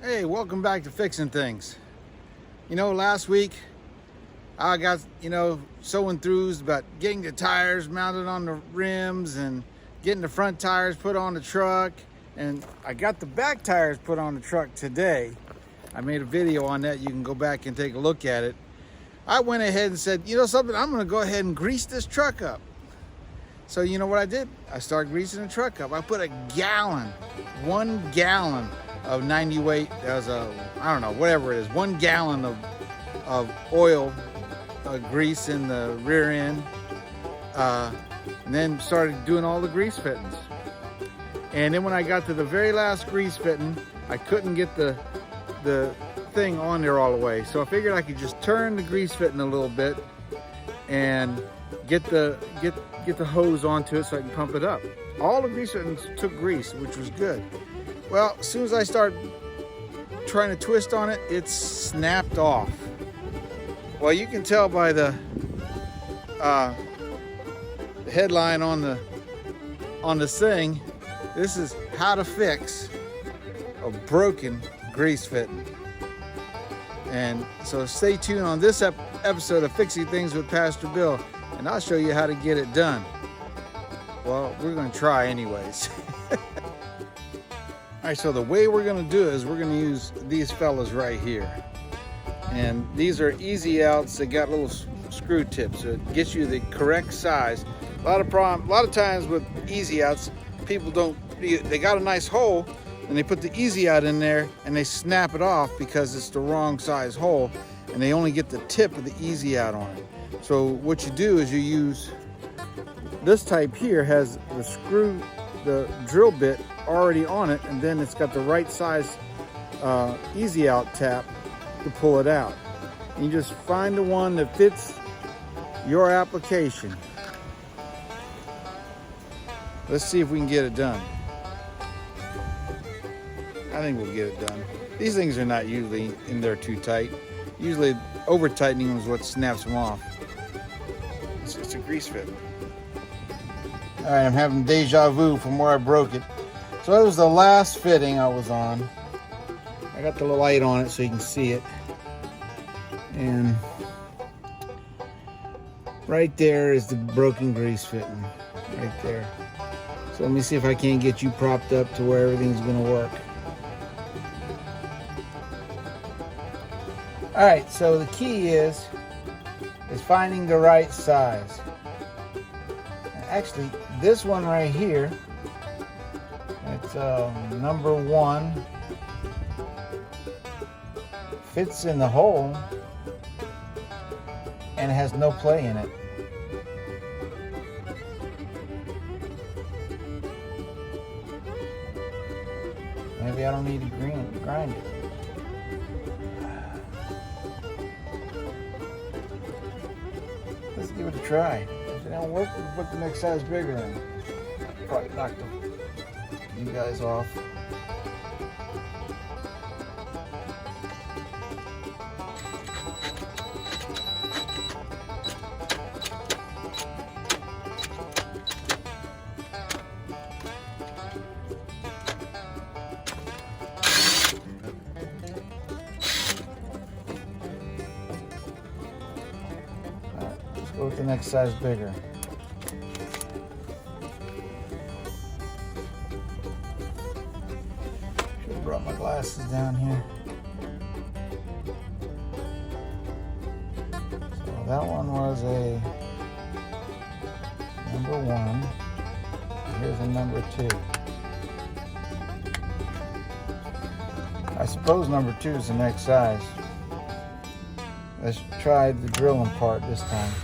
Hey, welcome back to Fixing Things. You know, last week I got, so enthused about getting the tires mounted on the rims and getting the front tires put on the truck. And I got the back tires put on the truck today. I made a video on that. You can go back and take a look at it. I went ahead and said, you know something, I'm going to go ahead and grease this truck up. So you know what I did? I started greasing the truck up. I put 1 gallon of 90 weight, as I don't know, whatever it is, 1 gallon of oil grease in the rear end, and then started doing all the grease fittings. And then when I got to the very last grease fitting, I couldn't get the thing on there all the way. So I figured I could just turn the grease fitting a little bit and get the hose onto it so I can pump it up. All the grease fittings took grease, which was good. Well, as soon as I start trying to twist on it, it's snapped off. Well, you can tell by the headline on this thing. This is how to fix a broken grease fitting. And so stay tuned on this episode of Fixing Things with Pastor Bill, and I'll show you how to get it done. Well, we're going to try anyways. All right, so the way we're going to do it is we're going to use these fellas right here. And these are easy outs. They got little screw tips, so it gets you the correct size. A lot of times with easy outs, people they got a nice hole and they put the easy out in there and they snap it off because it's the wrong size hole and they only get the tip of the easy out on it. So what you do is you use this type here, has the drill bit already on it, and then it's got the right size easy out tap to pull it out. And you just find the one that fits your application. Let's see if we can get it done. I think we'll get it done. These things are not usually in there too tight. Usually over tightening is what snaps them off. It's a grease fit. All right, I'm having deja vu from where I broke it. So that was the last fitting I was on. I got the light on it so you can see it. And right there is the broken grease fitting, right there. So let me see if I can't get you propped up to where everything's gonna work. All right, so the key is finding the right size. Actually, this one right here, it's number 1, fits in the hole and it has no play in it. Maybe I don't need to grind it. Let's give it a try. If it don't work, we'll put the next size bigger in. Probably knock you guys off. Go with the next size bigger. Should have brought my glasses down here. So that one was a number 1. Here's a number 2. I suppose number 2 is the next size. Let's try the drilling part this time.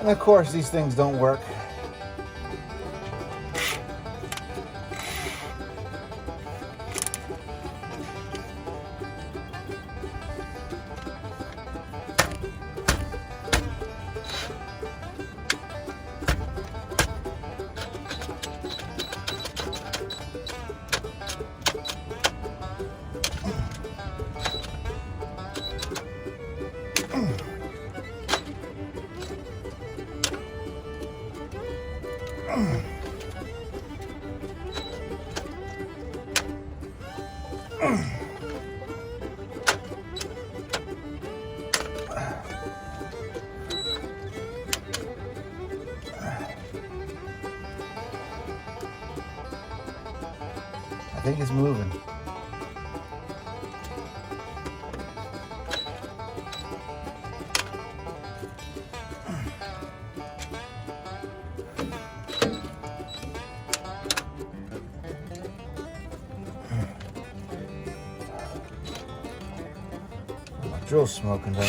And of course, these things don't work. I think it's moving. My drill's smoking though.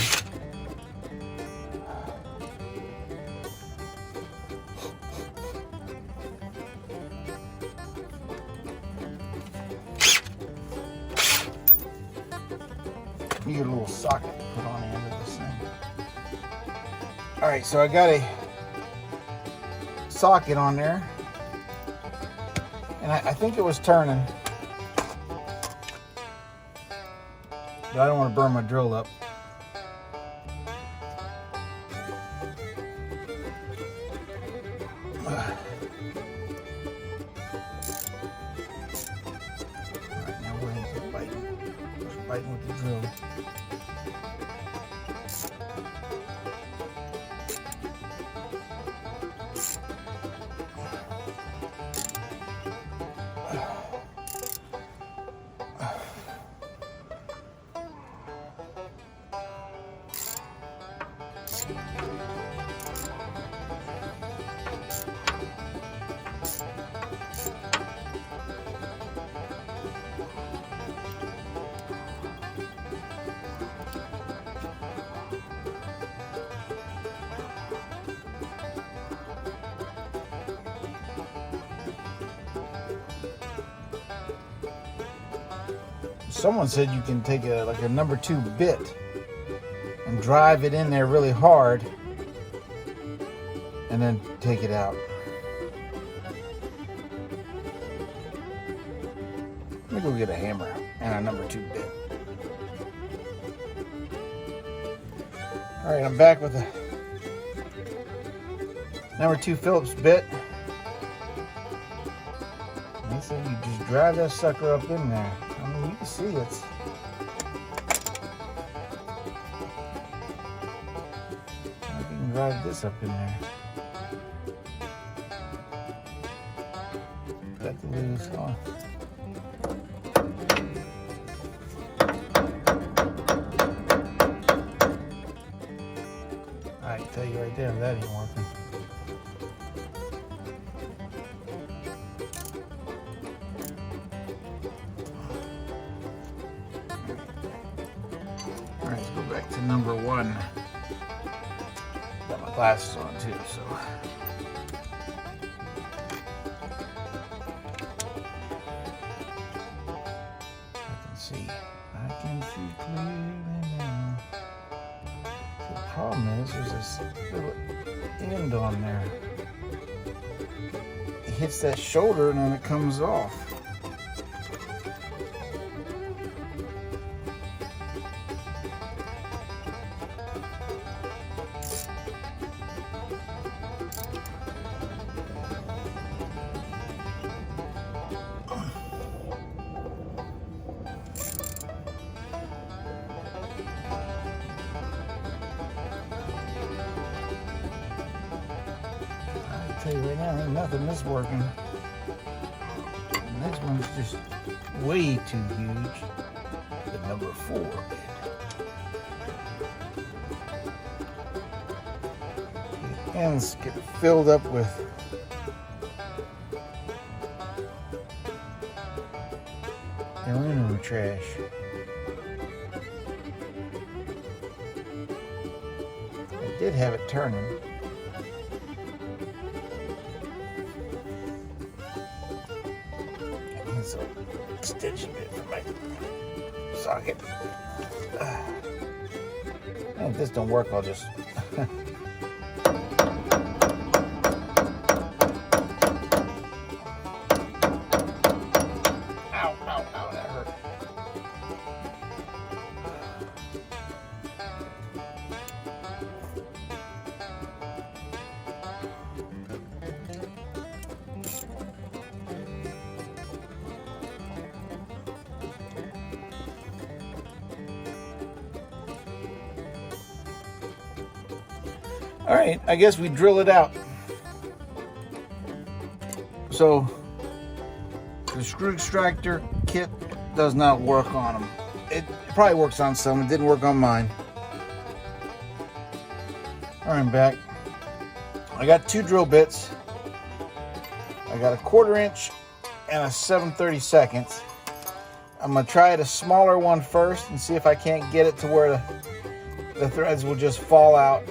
You get a little socket to put on the end of this thing. Alright, so I got a socket on there. And I think it was turning. But I don't want to burn my drill up. Alright, now we're going to biting with the drill. Someone said you can take a like a number 2 bit and drive it in there really hard and then take it out. Let me go get a hammer and a number 2 bit. Alright, I'm back with a number 2 Phillips bit. They said you just drive that sucker up in there. I mean, you can see it's... I can drive this up in there. Got the loose on. I can tell you right there, that ain't working. All right, let's go back to number 1. Got my glasses on too, so. I can see clearly now. The problem is there's this little end on there. It hits that shoulder and then it comes off. I tell you right now, ain't nothing that's working. And this one's just way too huge. The number 4. The ends get filled up with aluminum trash. I did have it turning. It's an extension bit for my socket. And if this don't work, I'll just ow, ow, ow, that hurt. All right, I guess we drill it out. So the screw extractor kit does not work on them. It probably works on some, it didn't work on mine. All right, I'm back. I got 2 drill bits. I got a 1/4 inch and a 7/32. I'm gonna try a smaller one first and see if I can't get it to where the threads will just fall out.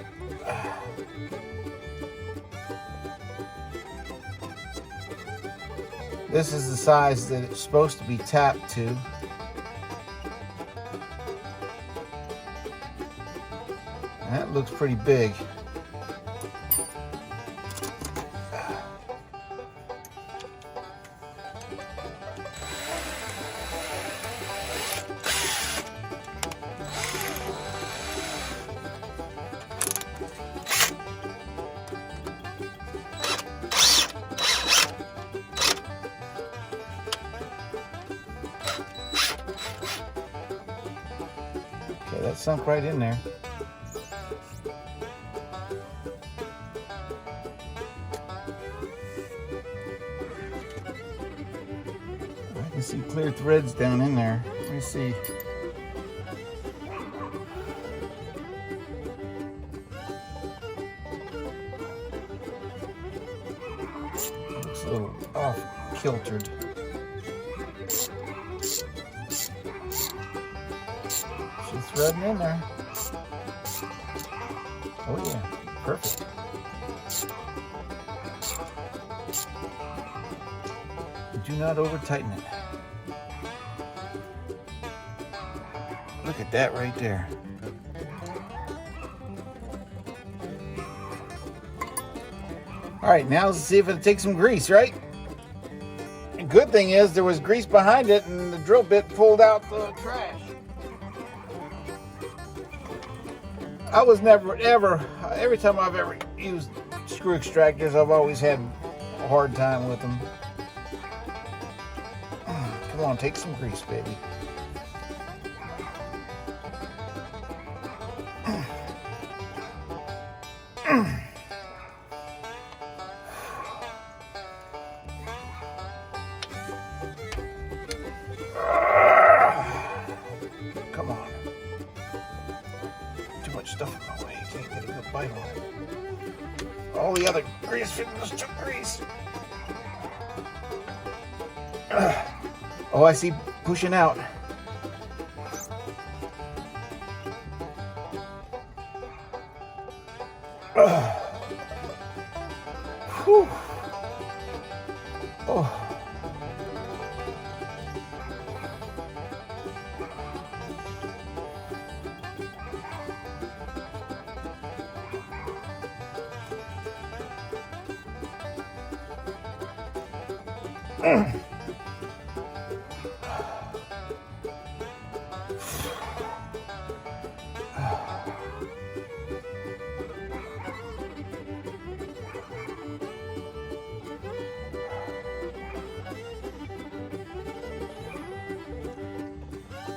This is the size that it's supposed to be tapped to. And that looks pretty big. Okay, that sunk right in there. I can see clear threads down in there. Let me see. Looks a little off kiltered. She's threading in there. Oh yeah, perfect. Do not over tighten it. Look at that right there. All right, now let's see if it'll take some grease, right? The good thing is there was grease behind it and the drill bit pulled out the trash. I was never, ever, every time I've ever used screw extractors, I've always had a hard time with them. Come on, take some grease, baby. Come on. Too much stuff in my way. Can't get a good bite on it. All the other grease fingers took grease. Oh, I see pushing out. Whew. Oh.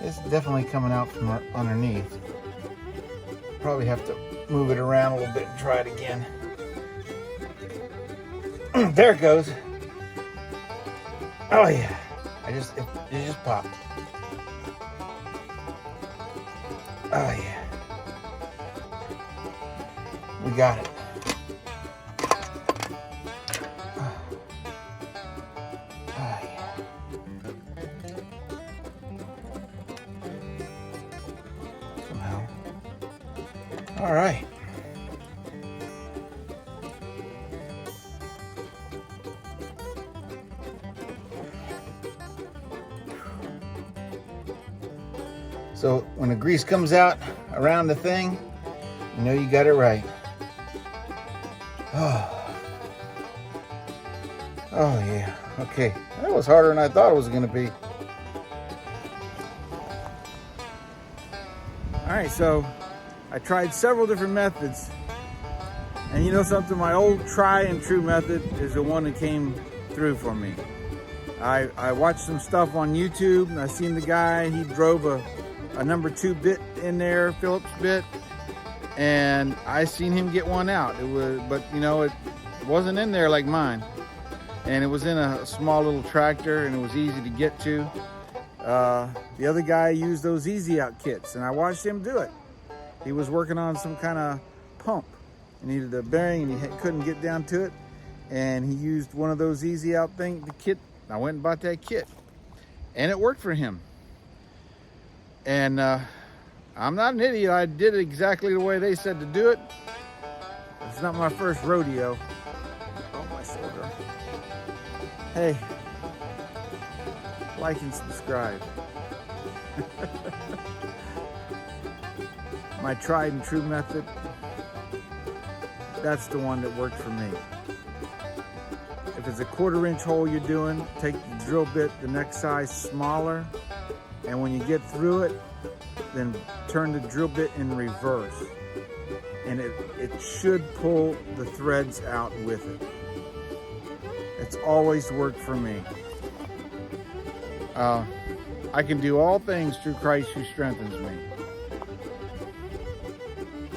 It's definitely coming out from underneath. Probably have to move it around a little bit and try it again. There it goes. Oh yeah, it just popped. Oh yeah, we got it. Oh yeah. Somehow. All right. So when the grease comes out around the thing, you know you got it right. Oh, oh yeah, okay. That was harder than I thought it was gonna be. All right, so I tried several different methods. And you know something, my old try and true method is the one that came through for me. I watched some stuff on YouTube and I seen the guy, he drove a number 2 bit in there, Phillips bit, and I seen him get one out. It was, but you know, it wasn't in there like mine, and it was in a small little tractor, and it was easy to get to. The other guy used those Easy Out kits, and I watched him do it. He was working on some kind of pump. He needed a bearing, and he couldn't get down to it, and he used one of those Easy Out the kit. I went and bought that kit, and it worked for him. And I'm not an idiot. I did it exactly the way they said to do it. It's not my first rodeo. Oh, my shoulder. Hey, like and subscribe. My tried and true method, that's the one that worked for me. If it's a 1/4 inch hole you're doing, take the drill bit the next size smaller, and when you get through it, then turn the drill bit in reverse, and it should pull the threads out with it. It's always worked for me. I can do all things through Christ who strengthens me.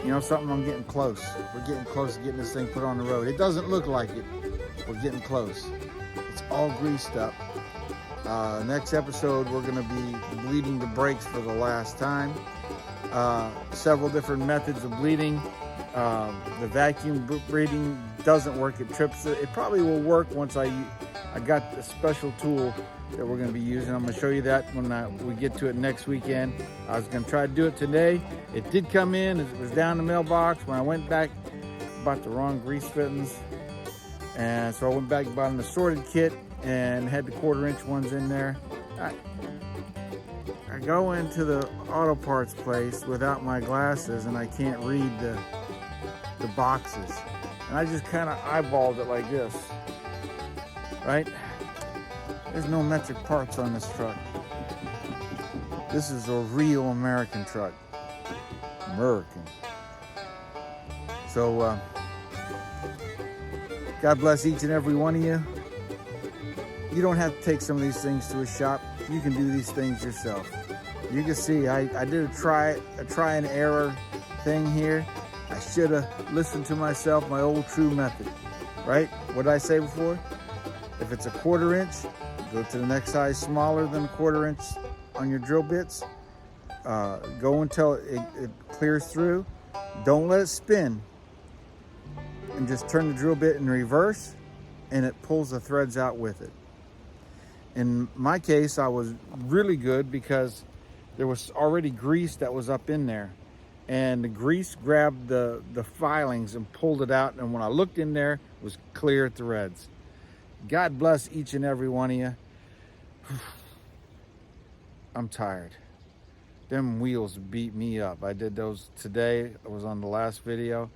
You know something, I'm getting close. We're getting close to getting this thing put on the road. It doesn't look like it. We're getting close. It's all greased up. Next episode, we're gonna be bleeding the brakes for the last time. Several different methods of bleeding. The vacuum bleeding doesn't work, it trips it. It probably will work once I got a special tool that we're gonna be using. I'm gonna show you that when we get to it next weekend. I was gonna try to do it today. It did come in, it was down the mailbox. When I went back, bought the wrong grease fittings. And so I went back and bought an assorted kit and had the 1/4 inch ones in there. I go into the auto parts place without my glasses and I can't read the boxes. And I just kind of eyeballed it like this, right? There's no metric parts on this truck. This is a real American truck. American. So, God bless each and every one of you. You don't have to take some of these things to a shop. You can do these things yourself. You can see I did a try and error thing here. I should have listened to myself, my old true method, right? What did I say before? If it's a 1/4 inch, go to the next size smaller than a 1/4 inch on your drill bits. Go until it clears through. Don't let it spin. And just turn the drill bit in reverse, and it pulls the threads out with it. In my case, I was really good because there was already grease that was up in there, and the grease grabbed the filings and pulled it out, and when I looked in there, it was clear threads. God bless each and every one of you. I'm tired. Them wheels beat me up. I did those today. I was on the last video.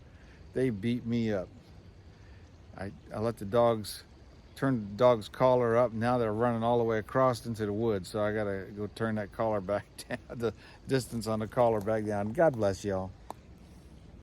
They beat me up. I let the dogs, turn the dog's collar up. Now they're running all the way across into the woods. So I gotta go turn that collar back down, the distance on the collar back down. God bless y'all.